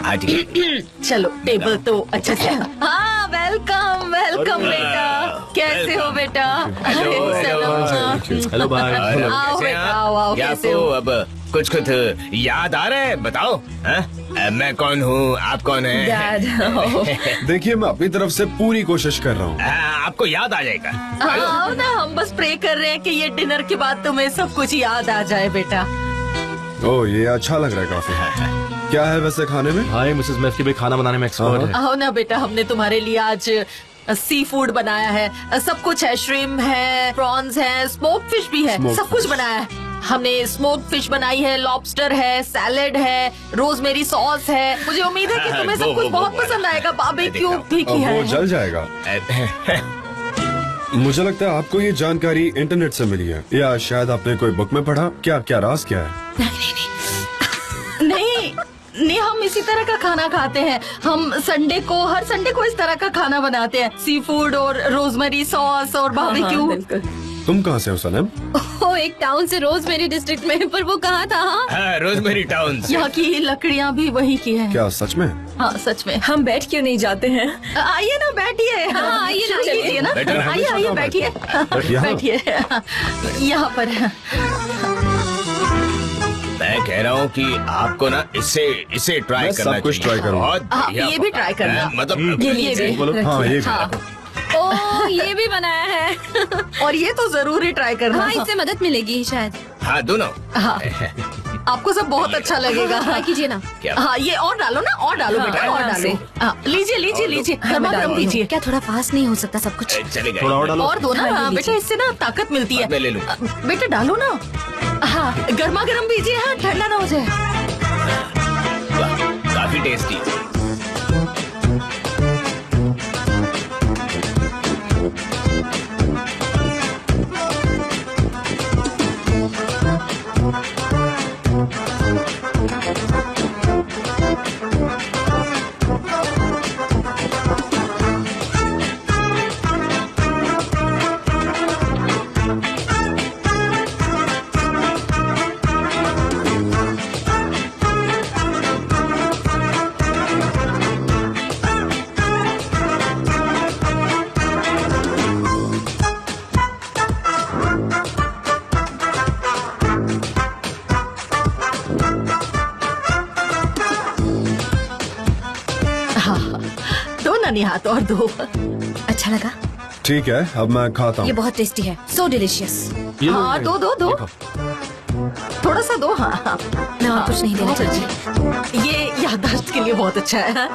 हाँ ठीक है। चलो टेबल तो अच्छे से। हाँ वेलकम वेलकम बेटा, कैसे हो बेटा? हेलो भाई। आओ बेटा, आओ कैसे हो? अब कुछ याद आ रहा है, बताओ। मैं कौन हूँ, आप कौन है? डैड देखिए, मैं अपनी तरफ से पूरी कोशिश कर रहा हूँ। आपको याद आ जाएगा। आओ ना, हम बस प्रे कर रहे हैं कि ये डिनर के बाद तुम्हें सब कुछ याद आ जाए बेटा। ओह, ये अच्छा लग रहा है काफी। क्या है वैसे खाने में? हाय मिसेस मैथ्यू भी खाना बनाने में एक्सपर्ट है। आओ ना बेटा, हमने तुम्हारे लिए आज सी फूड बनाया है। सब कुछ है, श्रिम्प है, प्रॉन्स है, स्मोक फिश भी है, सब कुछ बनाया है। हमने स्मोक फिश बनाई है, लॉबस्टर है, सैलेड है, रोजमेरी सॉस है। मुझे उम्मीद है कि तुम्हें सब कुछ बहुत पसंद आएगा। बारबेक्यू भी किया वो है। जल जाएगा। मुझे लगता है आपको ये जानकारी इंटरनेट से मिली है, या शायद आपने कोई बुक में पढ़ा। क्या राज क्या है? नहीं, हम इसी तरह का खाना खाते हैं। हम हर संडे को इस तरह का खाना बनाते हैं, सी फूड और रोजमेरी सॉस और बारबेक्यू। तुम कहाँ से हो सनम? एक टाउन से रोजमेरी डिस्ट्रिक्ट में, पर वो कहाँ था? Rosemary town. यहाँ की लकड़ियाँ भी वही की हैं। क्या सच में? हाँ सच में। हम बैठ क्यों नहीं जाते हैं? आइए ना, बैठिए। हाँ, आइए ना, लीजिए ना। आइए बैठिए बैठिए यहाँ पर। मैं कह रहा हूँ कि आपको ना इसे ट्राई करना सब कुछ ट्राई करूँ। ये भी ट्राई करना। मतलब ये लीजिए। हाँ, ये हाँ। ओ, ये भी बनाया है। और ये तो जरूर ही ट्राई करना। हाँ, इससे मदद मिलेगी शायद। हाँ, दोनों। हाँ, आपको सब बहुत अच्छा लगेगा। हाँ, कीजिए ना। क्या? हाँ, ये और डालो ना, और डालो बेटा, और डालो। हाँ, लीजिए गर्मा गर्म लीजिए। क्या थोड़ा फास्ट नहीं हो सकता सब कुछ? चलेगा। थोड़ा और डालो। और दो ना। हाँ, बेटा, इससे ना ताकत मिलती है। मैं ले लूं। बेटा डालो ना। हाँ, गर्मा गर्म दीजिए। हाँ, ठंडा ना हो जाए। वाह, काफी टेस्टी। दो ना निहात, और दो। अच्छा लगा? ठीक है, अब मैं खाता ये हूँ। बहुत टेस्टी है, सो डिलिशियस। हाँ, दो थोड़ा सा दो। हाँ हाँ, मैं और कुछ नहीं देना चाहती। ये याददाश्त के लिए बहुत अच्छा है।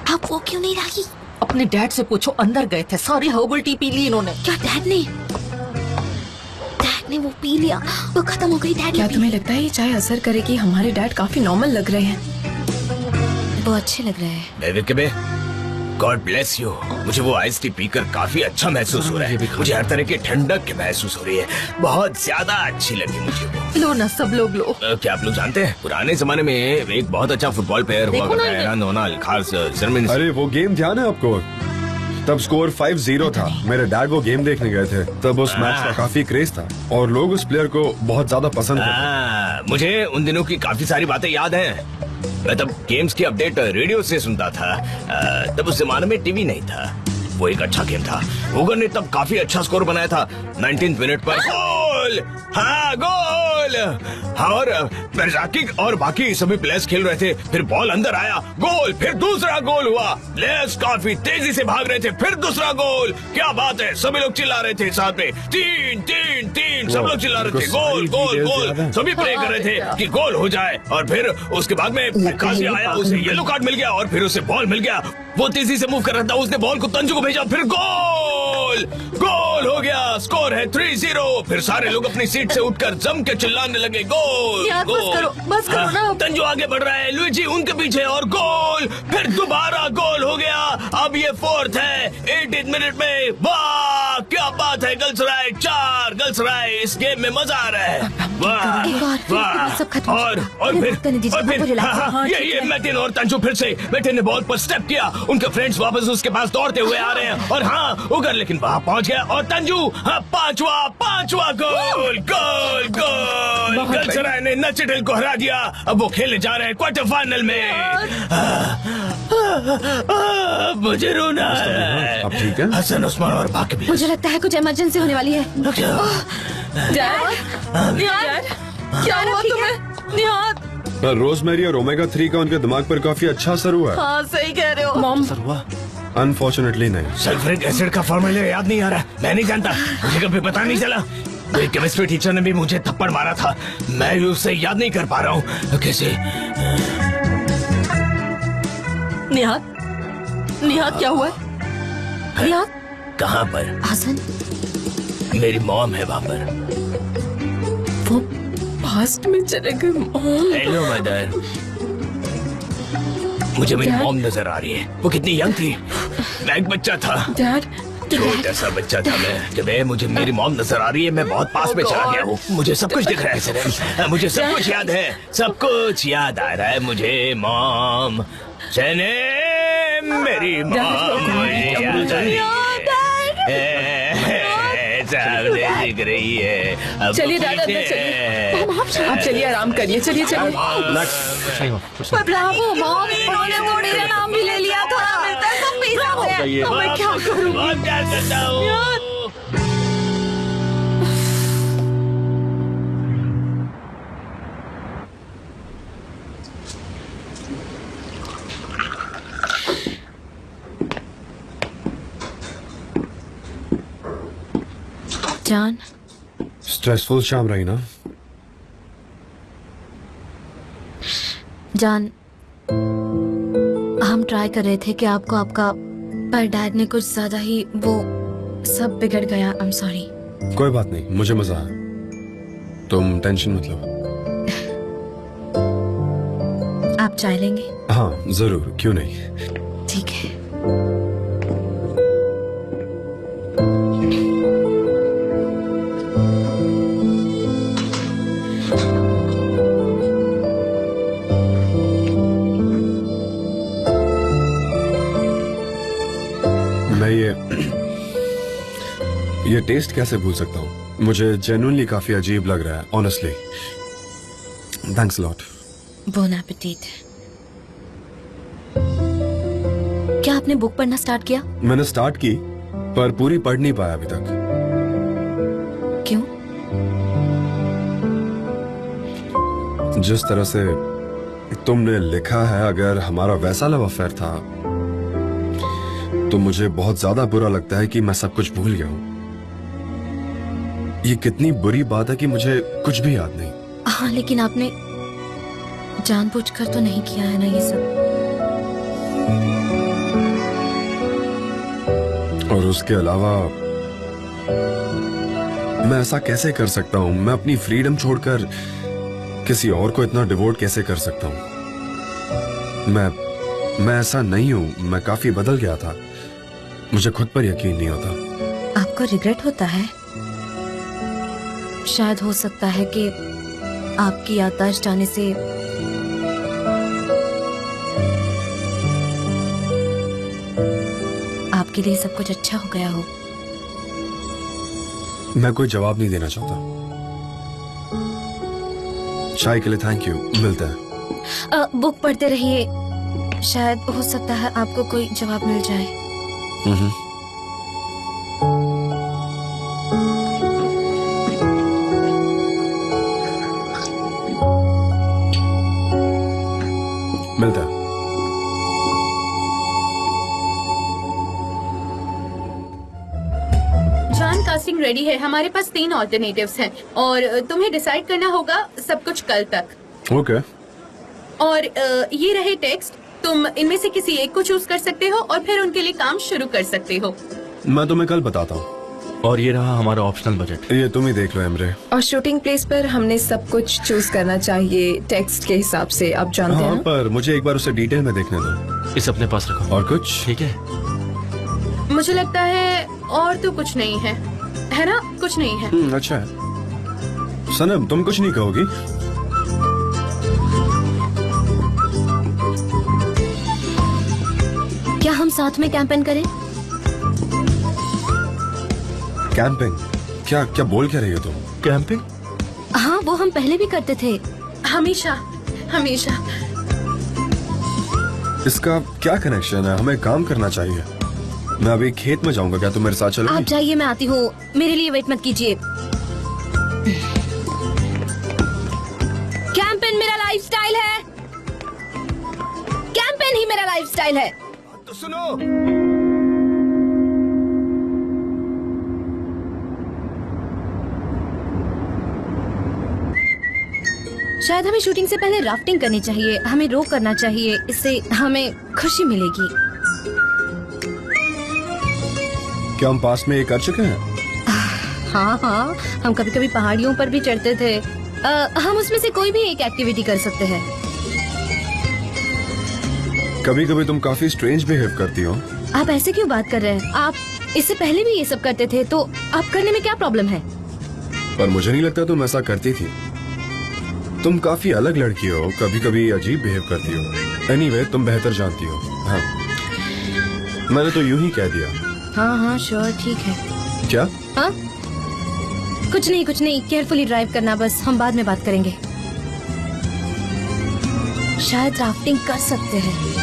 आप वो क्यों नहीं लागी? अपने डैड से पूछो, अंदर गए थे, सारी हर्बल टी पी ली इन्होंने। क्या डैड ने वो पी लिया? वो खत्म हो गई। डैड क्या ने तुम्हें लगता है ये चाय असर करेगी? हमारे डैड काफी नॉर्मल लग रहे हैं। वो अच्छे लग रहे हैं। God bless you. मुझे वो आइस टी पीकर काफी अच्छा महसूस हो रहा है। मुझे हर तरह की ठंडक की महसूस हो रही है। बहुत ज्यादा अच्छी लगी मुझे वो। लो ना, सब लोग लो। क्या आप लोग जानते हैं, पुराने जमाने में एक बहुत अच्छा फुटबॉल प्लेयर हुआ देखो ना करता है, नोनाल, खास जर्मनी से। अरे वो गेम ध्यान है आपको? तब स्कोर 5-0 था। मेरे डैड वो गेम देखने गए थे, तब उस मैच का काफी क्रेज था और लोग उस प्लेयर को बहुत ज्यादा पसंद करते। मुझे उन दिनों की काफी सारी बातें याद हैं। मैं तब गेम्स की अपडेट रेडियो से सुनता था। तब उस जमाने में टीवी नहीं था। वो एक अच्छा गेम था। होगर ने तब काफी अच्छा स्कोर बनाया था। 19 मिनट पर गोल। हाँ, गोल। और मिर्जाकिक और बाकी सभी प्लेयर्स खेल रहे थे। फिर बॉल अंदर आया, गोल। फिर दूसरा गोल हुआ। प्लेयर्स काफी तेजी से भाग रहे थे। फिर दूसरा गोल। क्या बात है, सभी लोग चिल्ला रहे थे साथ में, 3-3-3। सब लोग चिल्ला रहे थे, गोल गोल गोल। सभी प्रे कर रहे थे कि गोल हो जाए। और फिर उसके बाद में काजी आया, उसे येलो कार्ड मिल गया और फिर उसे बॉल मिल गया। वो तेजी से मूव कर रहा था, उसने बॉल को तंजू को भेजा, फिर गोल। गोल हो गया। स्कोर है 3-0। फिर सारे लोग अपनी सीट से उठकर जम के चिल्लाने लगे, गोल यार, बस करो ना। तंजू आगे बढ़ रहा है, लुइजी उनके पीछे, और गोल। फिर दोबारा गोल हो गया। अब ये 4th है 18 मिनट में। वाह, क्या बात है। गलसराय 4, गलसराय। इस गेम में मजा आ रहा है। वाह एक और, फिर सब खत्म हो और चुका। और मुझे फिर बात करने दीजिए, और फिर आपको रिलैक्स हाँ, हाँ, ये ठीक ये है। मैटिन और तंजू फिर से मैटिन ने बॉल पर स्टेप किया, उनके फ्रेंड्स वापस उसके पास दौड़ते हुए आ रहे हैं और हाँ उगर लेकिन वहाँ पहुँच गया और तंजू हाँ पांचवा गोल गोल गोल गलसराय ने नचिटिल को हरा दिया। अब वो खेलने जा रहे हैं क्वार्टर फाइनल में। मुझे रोना है। अब ठीक है? हसन उस्मान और बाकी भी मुझे लगता है कुछ इमरजेंसी होने वाली है। निहाद क्या हुआ तुम्हें? निहाद पर रोजमेरी और ओमेगा 3 का उनके दिमाग पर काफी अच्छा असर हुआ है। हाँ सही कह रहे हो। मॉम सर हुआ अनफॉर्चुनेटली नहीं। सल्फ्यूरिक एसिड का फॉर्मूला याद नहीं आ रहा, मैं नहीं जानता, मुझे कभी पता नहीं चला। मेरी केमिस्ट्री टीचर ने भी मुझे थप्पड़ मारा था, मैं भी उसे याद नहीं कर पा रहा हूँ कैसे। निहाद क्या हुआ है? निहाद कहाँ पर? हसन मेरी मॉम है वहाँ पर। वो पास्ट में चले गए मॉम। हेलो मदर, मुझे मेरी मॉम नजर आ रही है। वो कितनी यंग थी, मैं एक बच्चा था, डैड छोटा सा बच्चा था मैं जब मुझे मेरी मॉम नजर आ रही है। मैं बहुत पास में चला गया हूँ, मुझे सब कुछ दिख रहा है सनम, मुझे सब कुछ याद है, सब कुछ याद आ रहा है मुझे। मॉम सनम, मेरी मॉम मुझे याद आ रही है, सामने दिख रही है। अब चलिए वो दादा अंदर पीछे चलिए। आप चलिए आराम करिए, चलिए चलिए। सही हुआ कुछ नहीं। ब्रावो मॉम, उन्होंने वो मेरा नाम भी ले लिया था। मिलता है सब पीछा है। अब मैं क्या करूँ? बहुत प्यार करता हूँ। जान स्ट्रेसफुल शाम रही ना? जान हम ट्राई कर रहे थे कि आपको आपका पर डैड ने कुछ ज्यादा ही वो सब बिगड़ गया। I am sorry. कोई बात नहीं, मुझे मजा आया। तुम टेंशन मत लो। आप चाय लेंगे? हाँ जरूर, क्यों नहीं। ठीक है। मैं ये टेस्ट कैसे भूल सकता हूँ? मुझे जेन्युइनली काफी अजीब लग रहा है, honestly. Thanks lot. Bone appétit. क्या आपने बुक पढ़ना स्टार्ट किया? मैंने स्टार्ट की पर पूरी पढ़ नहीं पाया अभी तक। क्यों? जिस तरह से तुमने लिखा है, अगर हमारा वैसा लव अफेयर था तो मुझे बहुत ज्यादा बुरा लगता है कि मैं सब कुछ भूल गया हूँ। ये कितनी बुरी बात है कि मुझे कुछ भी याद नहीं। हाँ लेकिन आपने जानबूझकर तो नहीं किया है ना ये सब। और उसके अलावा मैं ऐसा कैसे कर सकता हूँ? मैं अपनी फ्रीडम छोड़कर किसी और को इतना डिवोट कैसे कर सकता हूँ? मैं ऐसा नहीं हूँ, मैं काफी बदल गया था। मुझे खुद पर यकीन नहीं होता। आपको रिग्रेट होता है? शायद हो सकता है कि आपकी याददाश्त जाने से आपके लिए सब कुछ अच्छा हो गया हो। मैं कोई जवाब नहीं देना चाहता। चाय के लिए थैंक यू, मिलते हैं। बुक पढ़ते रहिए, शायद हो सकता है आपको कोई जवाब मिल जाए। मिलता है। जान कास्टिंग रेडी है, हमारे पास 3 ऑल्टरनेटिव्स हैं और तुम्हें डिसाइड करना होगा सब कुछ कल तक। ओके। और ये रहे टेक्स्ट, तुम इनमें से किसी एक को चूज कर सकते हो और फिर उनके लिए काम शुरू कर सकते हो। मैं तुम्हें कल बताता हूँ। और ये रहा हमारा ऑप्शनल बजट। ये तुम ही देख लो एमरे। और शूटिंग प्लेस पर हमने सब कुछ चूज करना चाहिए टेक्स्ट के हिसाब से, आप जानते हाँ, हैं। पर मुझे एक बार उसे डिटेल में देखने दो। इसे अपने पास रखो। और कुछ? ठीक है। मुझे लगता है और तो कुछ नहीं है ना? कुछ नहीं है। अच्छा है। सनम तुम कुछ नहीं कहोगी? हम साथ में कैंपेन करें? कैंपिंग? क्या क्या बोल क्या रही हो तुम? कैंपिंग? हाँ, वो हम पहले भी करते थे। हमेशा हमेशा। इसका क्या कनेक्शन है? हमें काम करना चाहिए। मैं अभी खेत में जाऊंगा, क्या तुम मेरे साथ आप चलोगी? जाइए, मैं आती हूँ। मेरे लिए वेट मत कीजिए। कैंपेन मेरा लाइफस्टाइल है। कैंपेन ही मेरा लाइफस्टाइल है। तो सुनो, शायद हमें शूटिंग से पहले राफ्टिंग करनी चाहिए। हमें रो करना चाहिए, इससे हमें खुशी मिलेगी। क्या हम पास में ये कर चुके हैं? हाँ हाँ, हम कभी कभी पहाड़ियों पर भी चढ़ते थे। हम उसमें से कोई भी एक एक्टिविटी कर सकते हैं। कभी कभी तुम काफी स्ट्रेंज बिहेव करती हो। आप ऐसे क्यों बात कर रहे हैं? आप इससे पहले भी ये सब करते थे, तो आप करने में क्या प्रॉब्लम है? पर मुझे नहीं लगता तुम ऐसा करती थी। तुम काफी अलग लड़की हो, कभी कभी अजीब बिहेव करती हो। एनीवे, तुम बेहतर जानती हो। हाँ, मैंने तो यूं ही कह दिया। हाँ हाँ श्योर, ठीक है। क्या? हाँ, कुछ नहीं कुछ नहीं। केयरफुली ड्राइव करना, बस हम बाद में बात करेंगे। शायद राफ्टिंग कर सकते हैं।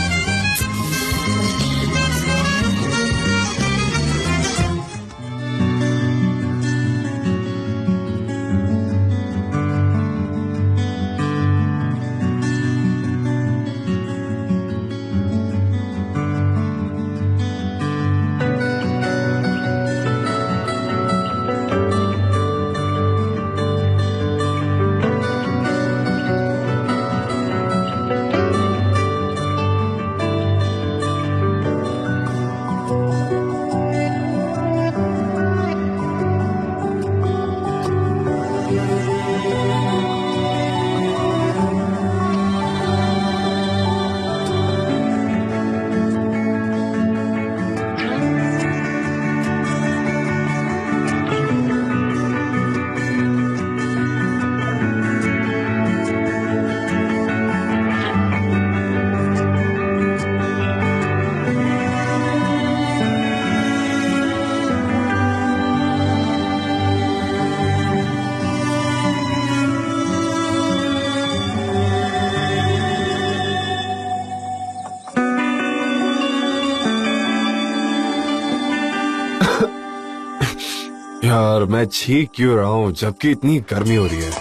यार, मैं छींक क्यों रहा हूँ जबकि इतनी गर्मी हो रही है।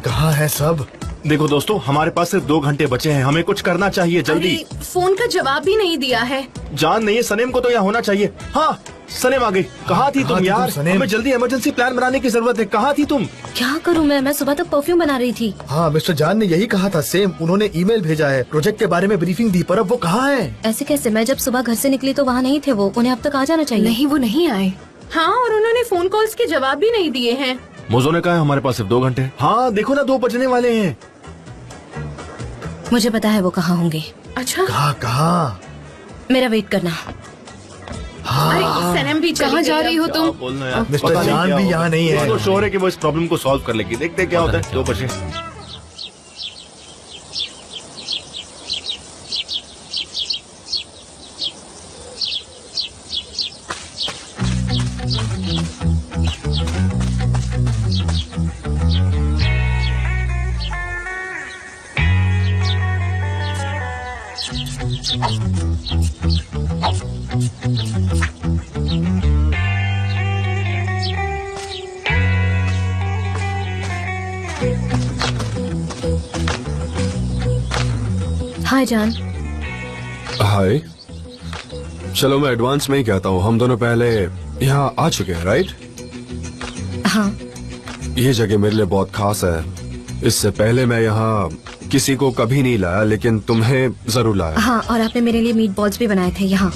कहाँ है सब? देखो दोस्तों, हमारे पास सिर्फ 2 घंटे बचे हैं। हमें कुछ करना चाहिए जल्दी। अरे, फोन का जवाब भी नहीं दिया है। जान नहीं है, सनेम को तो यहाँ होना चाहिए। हाँ, सनेम आ गई। कहाँ थी तुम यार? हमें जल्दी इमरजेंसी प्लान बनाने की जरूरत है। कहाँ थी तुम? क्या करूँ मैं सुबह तक परफ्यूम बना रही थी। हाँ, मिस्टर जान ने यही कहा था। सेम, उन्होंने ईमेल भेजा है, प्रोजेक्ट के बारे में ब्रीफिंग दी, पर अब वो कहाँ है? ऐसे कैसे? मैं जब सुबह घर से निकली तो वहाँ नहीं थे वो। उन्हें अब तक आ जाना चाहिए। नहीं, वो नहीं आए। हाँ, और उन्होंने फोन कॉल्स के जवाब भी नहीं दिए हैं। मोजो ने कहा है हमारे पास सिर्फ 2 घंटे। हाँ देखो ना, 2 बजने वाले हैं। मुझे पता है वो कहाँ होंगे। अच्छा, कहाँ? मेरा वेट करना। अरे सनम भी कहाँ जा रही हो तुम? बोलना यार। मिस्टर पता नहीं जान क्या भी होगा। यहाँ नहीं है। उसको शोर है कि वो इस प्रॉब्लम को सॉल्व कर लेगी। देखते हैं क्या होता है। 2 बजे। हाय जान। हाय। चलो मैं एडवांस में ही कहता हूँ, हम दोनों पहले यहाँ आ चुके हैं, राइट? हाँ, ये जगह मेरे लिए बहुत खास है। इससे पहले मैं यहाँ किसी को कभी नहीं लाया, लेकिन तुम्हें जरूर लाया। हाँ, और आपने मेरे लिए मीट बॉल्स भी बनाए थे यहाँ।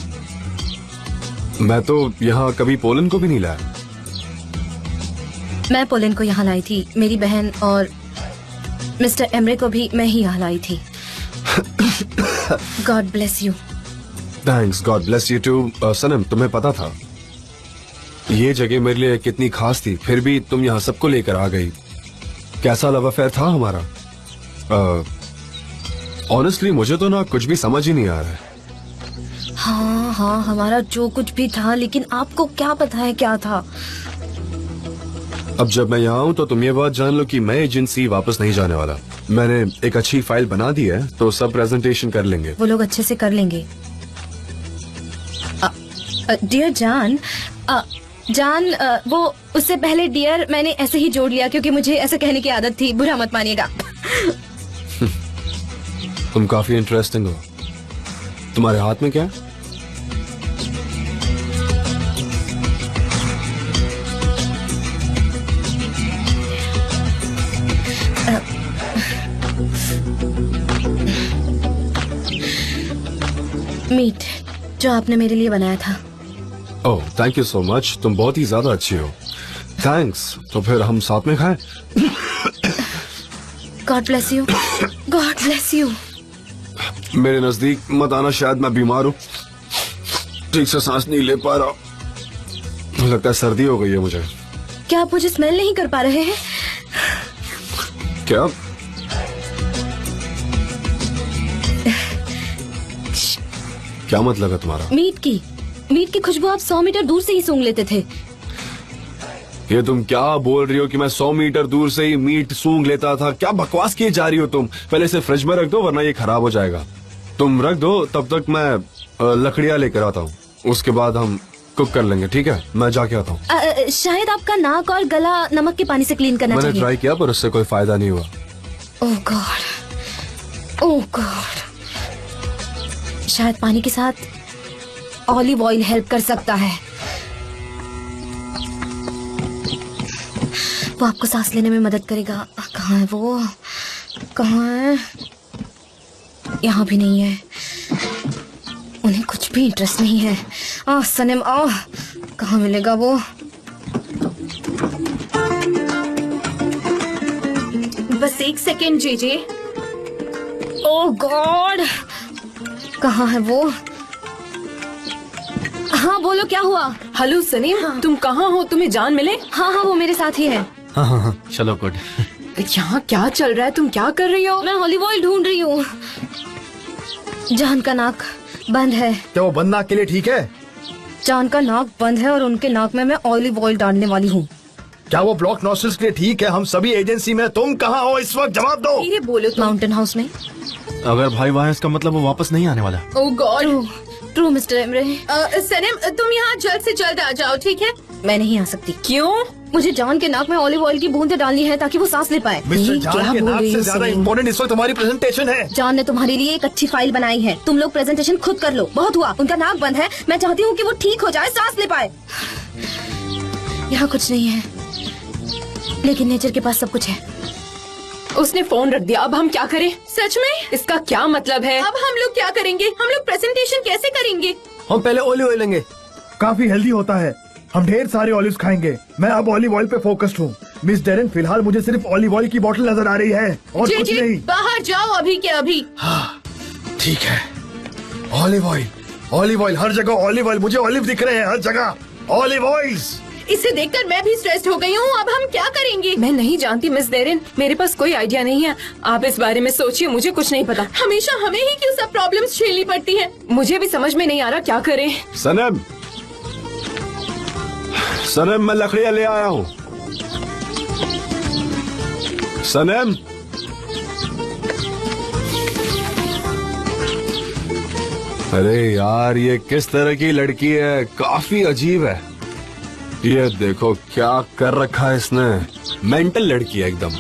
मैं तो यहाँ कभी पोलैंड को भी नहीं लाया। मैं पोलैंड को यहाँ लाई थी। मेरी बहन और मिस्टर एमरे को भी मैं ही यहाँ लाई थी। God bless you. Thanks, God bless you too. Sanam, तुम्हें पता था? ये जगह मेरे लिए कितनी खास थी, फिर भी तुम यहाँ सबको लेकर आ गई। कैसा लव अफेयर था हमारा? ऑनेस्टली मुझे तो ना कुछ भी समझ ही नहीं आ रहा है। हाँ हाँ, हमारा जो कुछ भी था, लेकिन आपको क्या पता है क्या था? अब जब मैं यहाँ हूँ तो तुम ये बात जान लो कि मैं एजेंसी वापस नहीं जाने वाला। मैंने एक अच्छी फाइल बना दी है, तो सब प्रेजेंटेशन कर लेंगे। वो लोग अच्छे से कर लेंगे। डियर जान, जान, वो उससे पहले डियर मैंने ऐसे ही जोड़ लिया क्योंकि मुझे ऐसे कहने की आदत थी, बुरा मत मानिएगा। तुम काफी इंटरेस्टिंग हो। तुम्हारे हाथ में क्या है? मीट जो आपने मेरे लिए बनाया था। ओह, थैंक यू सो मच। तुम बहुत ही ज्यादा अच्छी हो। थैंक्स। तो फिर हम साथ में खाएं? God bless you. God bless you. मेरे नजदीक मत आना, शायद मैं बीमार हूँ, ठीक से सांस नहीं ले पा रहा। लगता है सर्दी हो गई है मुझे। क्या आप मुझे स्मेल नहीं कर पा रहे हैं? क्या? क्या मतलब है तुम्हारा? मीट की खुशबू आप 100 मीटर दूर से ही सूंघ लेते थे। ये तुम क्या बोल रही हो कि मैं 100 मीटर दूर से ही मीट सूंघ लेता था? क्या बकवास किए जा रही हो तुम? पहले इसे फ्रिज में रख दो वरना ये खराब हो जाएगा। तुम रख दो, तब तक मैं लकड़ियाँ लेकर आता हूँ, उसके बाद हम कुक कर लेंगे। ठीक है, मैं जाके आता हूँ। शायद आपका नाक और गला नमक के पानी से क्लीन करना चाहिए। मैंने ट्राई किया पर उससे कोई फायदा नहीं हुआ। ओह गॉड, ओह गॉड। शायद पानी के साथ ऑलिव ऑयल हेल्प कर सकता है। वो आपको सांस लेने में मदद करेगा। कहाँ है वो? कहाँ है? यहाँ भी नहीं है। उन्हें कुछ भी इंटरेस्ट नहीं है। सनम, कहाँ मिलेगा वो? बस 1 सेकेंड जेजे। ओह गॉड, कहाँ है वो? हाँ बोलो, क्या हुआ? हेलो सनीम, तुम कहाँ हो? तुम्हें जान मिले? हाँ हाँ, वो मेरे साथ ही है। हाँ, चलो गुड। यहाँ क्या चल रहा है? तुम क्या कर रही हो? मैं ऑलिव ऑयल ढूंढ रही हूँ। जान का नाक बंद है। क्या वो बंद नाक के लिए ठीक है? जान का नाक बंद है और उनके नाक में मैं ऑलिव ऑयल डालने वाली हूँ। क्या वो ब्लॉक नॉस्ट्रिल्स के लिए ठीक है? हम सभी एजेंसी में। तुम कहाँ हो इस वक्त? जवाब दो। धीरे बोलो तुम। माउंटेन हाउस में। अगर भाई वहाँ है इसका मतलब वो वापस नहीं आने वाला। Oh God. True Mister Emre. Sanam, तुम यहाँ जल्द से जल्द आ जाओ, ठीक है? मैं नहीं आ सकती। क्यों? मुझे जान के नाक में ऑलिव ऑयल की बूंदें डालनी है ताकि वो सांस ले पाए। मिस्टर जान क्या के बोल नाक रही से हो ज्यादा सनीम? इम्पोर्टेंट इस वक्त हमारी प्रेजेंटेशन है। जान ने तुम्हारे लिए एक अच्छी फाइल बनाई है, तुम लोग प्रेजेंटेशन खुद कर लो। बहुत हुआ, उनका नाक बंद है। मैं चाहती हूँ कि वो ठीक हो जाए, सांस ले पाए। यहाँ कुछ नहीं है, लेकिन नेचर के पास सब कुछ है। उसने फोन रख दिया, अब हम क्या करें? सच में? इसका क्या मतलब है? अब हम लोग क्या करेंगे? हम लोग प्रेजेंटेशन कैसे करेंगे? हम पहले ऑलिव ऑयल लेंगे, काफी हेल्दी होता है। हम ढेर सारे ऑलिव्स खाएंगे। मैं अब ऑलिव ऑयल पे फोकस्ड हूँ। मिस डेरेन, फिलहाल मुझे सिर्फ ऑलिव ऑयल की बोतल नजर आ रही है और कुछ जी, नहीं। बाहर जाओ अभी के अभी। हाँ, ठीक है। ऑलिव ऑयल, ऑलिव ऑयल, हर जगह ऑलिव ऑयल। मुझे ऑलिव दिख रहे हैं हर जगह, ऑलिव ऑयल्स। इसे देखकर मैं भी स्ट्रेस्ड हो गई हूँ। अब हम क्या करेंगे? मैं नहीं जानती मिस डेरेन, मेरे पास कोई आइडिया नहीं है। आप इस बारे में सोचिए, मुझे कुछ नहीं पता। हमेशा हमें ही क्यों सब प्रॉब्लम्स झेलनी पड़ती हैं? मुझे भी समझ में नहीं आ रहा क्या करें। सनम, सनम, मैं लकड़ियाँ ले आया हूँ। सनम, अरे यार, ये किस तरह की लड़की है? काफी अजीब है। ये देखो क्या कर रखा है इसने। मेंटल लड़की है एकदम।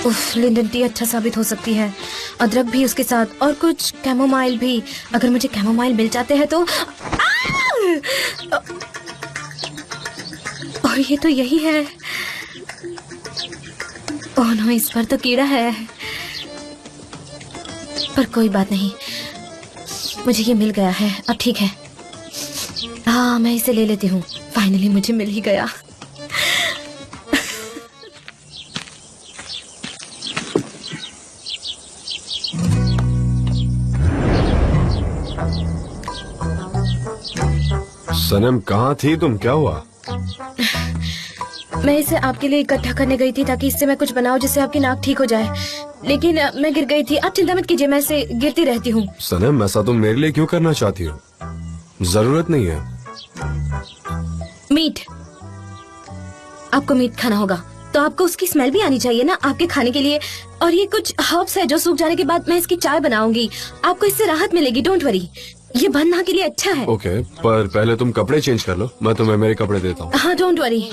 उफ, लिंडन टी अच्छा साबित हो सकती है। अदरक भी उसके साथ, और कुछ कैमोमाइल भी। अगर मुझे कैमोमाइल मिल जाते हैं तो। और ये तो यही है। ओह नो, इस पर तो कीड़ा है। पर कोई बात नहीं, मुझे ये मिल गया है, अब ठीक है। हाँ, मैं इसे ले लेती हूँ। फाइनली मुझे मिल ही गया। सनम कहाँ थी तुम, क्या हुआ? मैं इसे आपके लिए इकट्ठा करने गई थी ताकि इससे मैं कुछ बनाऊं जिससे आपकी नाक ठीक हो जाए, लेकिन मैं गिर गई थी। आप चिंता मत कीजिए, मैं इसे गिरती रहती हूँ। सनम ऐसा तुम मेरे लिए क्यों करना चाहती हो? जरूरत नहीं है। मीट, आपको मीट खाना होगा तो आपको उसकी स्मेल भी आनी चाहिए ना आपके खाने के लिए। और ये कुछ हर्ब्स है जो सूख जाने के बाद मैं इसकी चाय बनाऊंगी, आपको इससे राहत मिलेगी। डोंट वरी, ये बनना के लिए अच्छा है। ओके, पर पहले तुम कपड़े चेंज कर लो, मैं तुम्हें मेरे कपड़े देता हूँ। हाँ, डोंट वरी।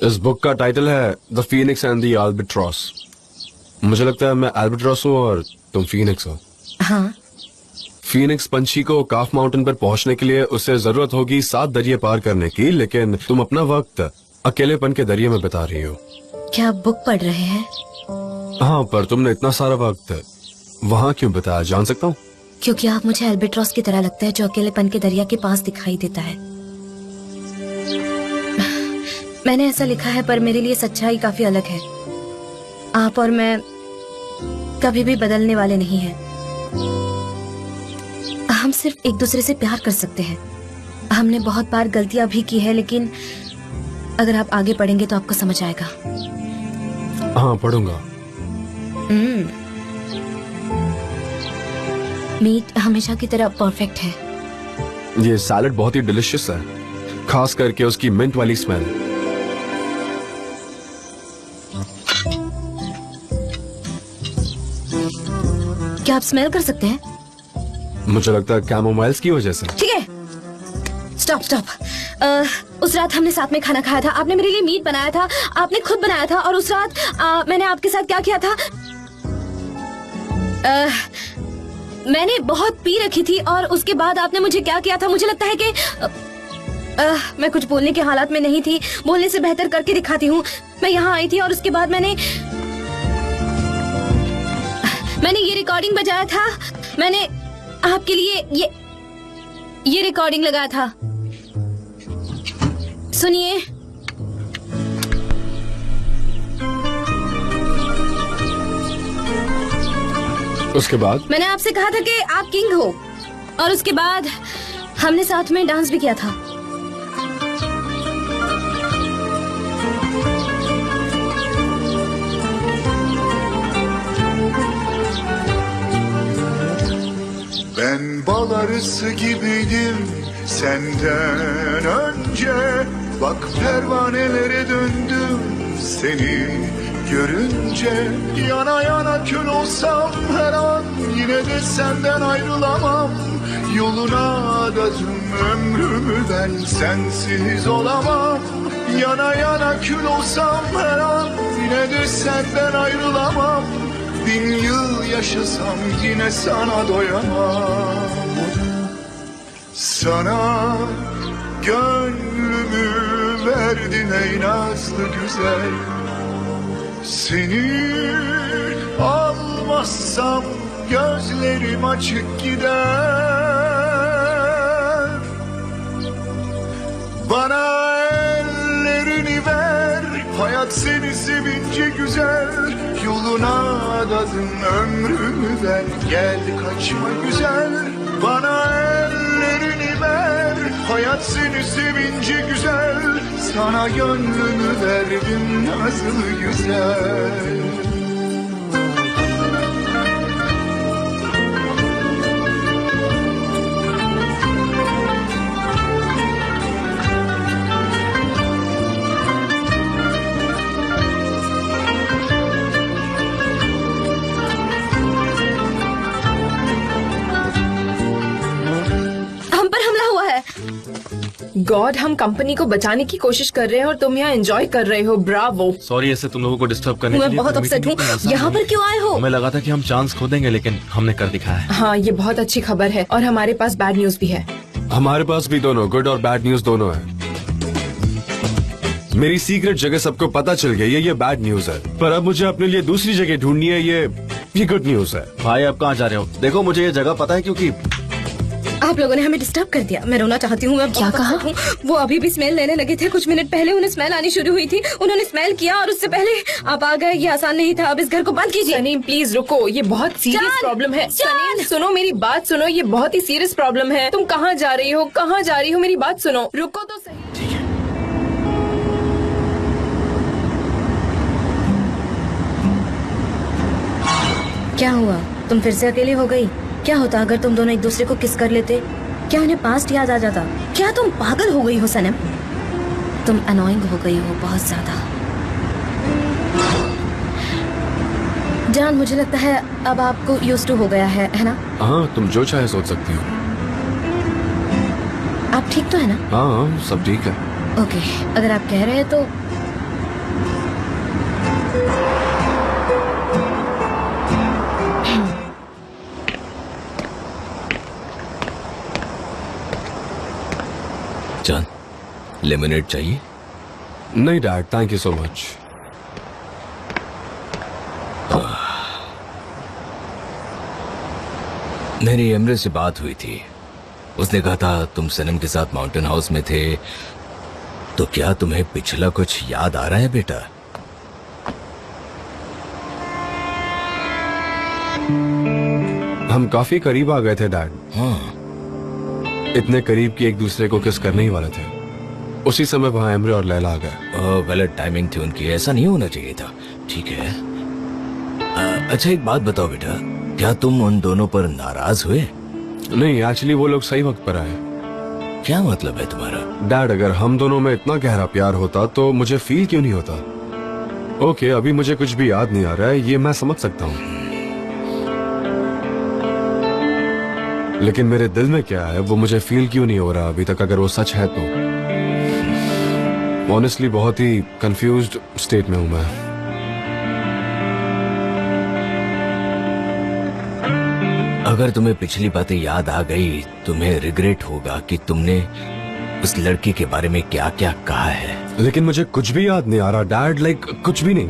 इस बुक का टाइटल है the Phoenix and the albatross. मुझे लगता है मैं अल्बाट्रॉस हूँ और तुम फीनिक्स हो। हाँ, फीनिक्स पंछी को काफ माउंटेन पर पहुंचने के लिए उसे जरूरत होगी 7 दरिये पार करने की, लेकिन तुम अपना वक्त अकेलेपन के दरिये में बिता रही हो। क्या आप बुक पढ़ रहे हैं? हाँ, पर तुमने इतना सारा वक्त वहाँ क्यों बिताया, जान सकता हूँ? क्योंकि आप मुझे अल्बाट्रॉस की तरह लगता है जो अकेलेपन के दरिया के पास दिखाई देता है। मैंने ऐसा लिखा है, पर मेरे लिए सच्चाई काफी अलग है। आप और मैं कभी भी बदलने वाले नहीं हैं। हम सिर्फ एक दूसरे से प्यार कर सकते हैं। हमने बहुत बार गलतियां भी की है, लेकिन अगर आप आगे पढ़ेंगे तो आपको समझ आएगा। हाँ, पढ़ूंगा। मीट हमेशा की तरह परफेक्ट है। ये सैलड बहुत ही डिलिशियस है, खास करके उसकी मिंट वाली स्मेल। क्या आप स्मेल कर सकते हैं? मुझे लगता है कैमोमाइल्स की वजह से। ठीक है, स्टॉप। उस रात हमने साथ में खाना खाया था। आपने मेरे लिए मीट बनाया था, आपने खुद बनाया था। और उस रात मैंने आपके साथ क्या किया था? मैंने बहुत पी रखी थी और उसके बाद आपने मुझे क्या किया था? मुझे लगता है कि मैं कुछ बोलने के हालात में नहीं थी। बोलने से बेहतर करके दिखाती हूँ। मैं यहाँ आई थी और उसके बाद मैंने ये रिकॉर्डिंग बजाया था। मैंने आपके लिए ये रिकॉर्डिंग लगाया था। सुनिए। उसके बाद मैंने आपसे कहा था कि आप किंग हो, और उसके बाद हमने साथ में डांस भी किया था। Ben bal arısı gibiydim senden önce. Bak pervanelere döndüm seni görünce. Yana yana kül olsam her an yine de senden ayrılamam. Yoluna adadım ömrümü ben sensiz olamam. Yana yana kül olsam her an yine de senden ayrılamam. 1000 yıl yaşasam yine sana doyamam. Sana gönlümü verdim ey nazlı güzel. Seni almazsam gözlerim açık gider. Bana ellerini ver, hayat seni sevince güzel. Yoluna adadım ömrümü ver, gel kaçma güzel. Bana ellerini ver, Hayat seni sevince güzel, sana gönlümü verdim nazlı güzel. हम पर हमला हुआ है। God, हम company को बचाने की कोशिश कर रहे हैं और तुम यहाँ एंजॉय कर रहे हो। ब्रावो। सॉरी ऐसे तुम लोगों को डिस्टर्ब करने के मैं लिए। बहुत अपसेट हूँ। यहाँ पर क्यों आए हो? हमें लगा था कि हम चांस खो देंगे, लेकिन हमने कर दिखाया है। हाँ, ये बहुत अच्छी खबर है और हमारे पास बैड न्यूज भी है। हमारे पास भी दोनों गुड और बैड न्यूज दोनों है। मेरी सीक्रेट जगह सबको पता चल गई है, ये बैड न्यूज है। पर अब मुझे अपने लिए दूसरी जगह ढूंढनी है, ये गुड न्यूज है। भाई आप कहाँ जा रहे हो? देखो मुझे ये जगह पता है, क्योंकि आप लोगों ने हमें डिस्टर्ब कर दिया। मैं रोना चाहती हूँ। मैं क्या कहा? वो अभी भी स्मेल लेने लगे थे। कुछ मिनट पहले उन्हें स्मेल आनी शुरू हुई थी। उन्होंने स्मेल किया और उससे पहले आप आ गए। ये आसान नहीं था। अब इस घर को बंद कीजिए। सनीम प्लीज रुको, ये बहुत सीरियस जान, प्रॉब्लम है। जान। सनीम सुनो, मेरी बात सुनो, ये बहुत ही सीरियस प्रॉब्लम है। तुम कहाँ जा रही हो? कहाँ जा रही हो? मेरी बात सुनो, रुको तो सही। क्या हुआ? तुम फिर से अकेली हो गई? क्या होता अगर तुम दोनों एक दूसरे को किस कर लेते? क्या उन्हें पास्ट याद आ जाता? क्या तुम पागल हो गई हो सनम? तुम अनोइंग हो गई हो बहुत ज्यादा। जान, मुझे लगता है अब आपको यूज्ड टू हो गया है ना? हाँ, तुम जो चाहे सोच सकती हो। आप ठीक तो है ना? हाँ, सब ठीक है। ओके, अगर आप कह रहे हैं तो जान, लेमनेड चाहिए? नहीं dad, thank you so much. मेरी एमरे से बात हुई थी। उसने कहा था तुम सनम के साथ माउंटेन हाउस में थे। तो क्या तुम्हें पिछला कुछ याद आ रहा है बेटा? हम काफी करीब आ गए थे डैड। हाँ। इतने करीब कि एक दूसरे को किस करने ही वाले थे। उसी समय वहाँ एमरे और लैला आ गए। गलत टाइमिंग थी उनकी, ऐसा नहीं होना चाहिए था। ठीक है। अच्छा एक बात बताओ बेटा, क्या तुम उन दोनों पर नाराज हुए? नहीं, एक्चुअली वो लोग सही वक्त पर आए। क्या मतलब है तुम्हारा? डैड, अगर हम दोनों में इतना गहरा प्यार होता तो मुझे फील क्यों नहीं होता? ओके, अभी मुझे कुछ भी याद नहीं आ रहा है, ये मैं समझ सकता हूँ। लेकिन मेरे दिल में क्या है वो मुझे फील क्यों नहीं हो रहा अभी तक, अगर वो सच है तो। ऑनेस्टली बहुत ही कंफ्यूज्ड स्टेट में हूं मैं। अगर तुम्हें पिछली बातें याद आ गई, तुम्हें रिग्रेट होगा कि तुमने उस लड़की के बारे में क्या क्या कहा है। लेकिन मुझे कुछ भी याद नहीं आ रहा डैड, लाइक कुछ भी नहीं।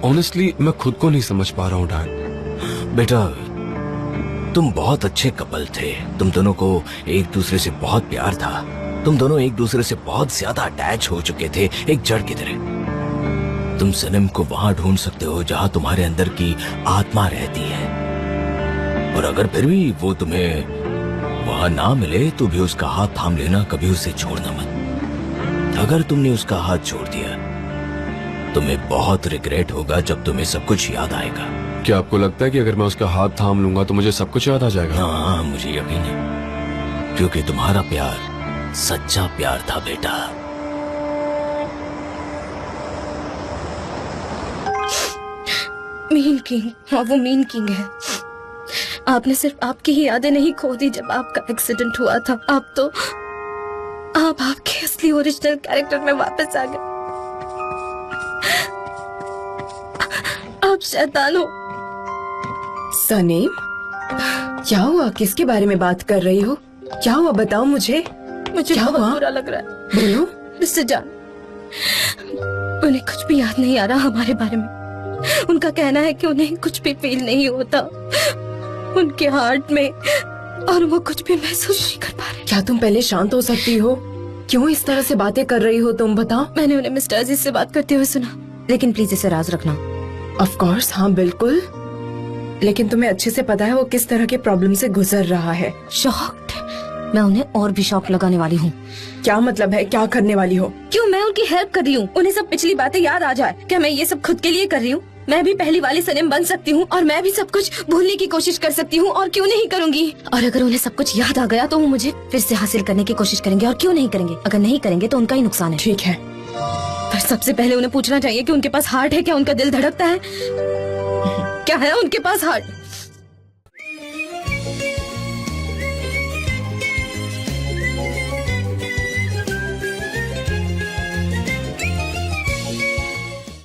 ऑनेस्टली मैं खुद को नहीं समझ पा रहा हूँ डैड। बेटा, तुम बहुत अच्छे कपल थे। तुम दोनों को एक दूसरे से बहुत प्यार था। तुम दोनों एक दूसरे से बहुत ज्यादा अटैच हो चुके थे, एक जड़ की तरह। तुम सनम को वहां ढूंढ सकते हो जहां तुम्हारे अंदर की आत्मा रहती है। और अगर फिर भी वो तुम्हें वहां ना मिले तो भी उसका हाथ थाम लेना, कभी उसे छोड़ना मत। अगर तुमने उसका हाथ छोड़ दिया, तुम्हें बहुत रिग्रेट होगा जब तुम्हें सब कुछ याद आएगा। क्या आपको लगता है कि अगर मैं उसका हाथ थाम लूंगा तो मुझे सब कुछ याद आ जाएगा? हाँ, मुझे यकीन है, क्योंकि तुम्हारा प्यार सच्चा प्यार था बेटा। मीन किंग, हाँ वो मीन किंग है। आपने सिर्फ आपकी ही यादें नहीं खो दी जब आपका एक्सीडेंट हुआ था। आप आपके असली ओरिजिनल कैरेक्टर में वापस आ गए। आप शैतान हो। सनीम, क्या हुआ? किसके बारे में बात कर रही हो? क्या हुआ बताओ मुझे। मुझे क्या बहुत हुआ? बुरा लग रहा है। बोलो। मिस्टर जान, उन्हें कुछ भी याद नहीं आ रहा हमारे बारे में। उनका कहना है कि उन्हें कुछ भी फील नहीं होता उनके हार्ट में, और वो कुछ भी महसूस नहीं कर पा रहे। क्या तुम पहले शांत हो सकती हो? क्यों इस तरह से बातें कर रही हो तुम? बताओ। मैंने उन्हें मिस्टर अजीज से बात करते हुए सुना, लेकिन प्लीज इसे राज रखना। ऑफ कोर्स, हाँ बिल्कुल। लेकिन तुम्हें अच्छे से पता है वो किस तरह के प्रॉब्लम से गुजर रहा है। शॉक्ड, मैं उन्हें और भी शौक लगाने वाली हूँ। क्या मतलब है, क्या करने वाली हो? क्यों, मैं उनकी हेल्प कर रही हूँ। उन्हें सब पिछली बातें याद आ जाए। क्या मैं ये सब खुद के लिए कर रही हूँ? मैं भी पहली वाली सनम बन सकती हूँ और मैं भी सब कुछ भूलने की कोशिश कर सकती हूँ, और क्यों नहीं करूँगी। और अगर उन्हें सब कुछ याद आ गया तो वो मुझे फिर से हासिल करने की कोशिश करेंगे, और क्यों नहीं करेंगे। अगर नहीं करेंगे तो उनका ही नुकसान है। ठीक है, पर सबसे पहले उन्हें पूछना चाहिए कि उनके पास हार्ट है क्या, उनका दिल धड़कता है क्या, है उनके पास हार्ट?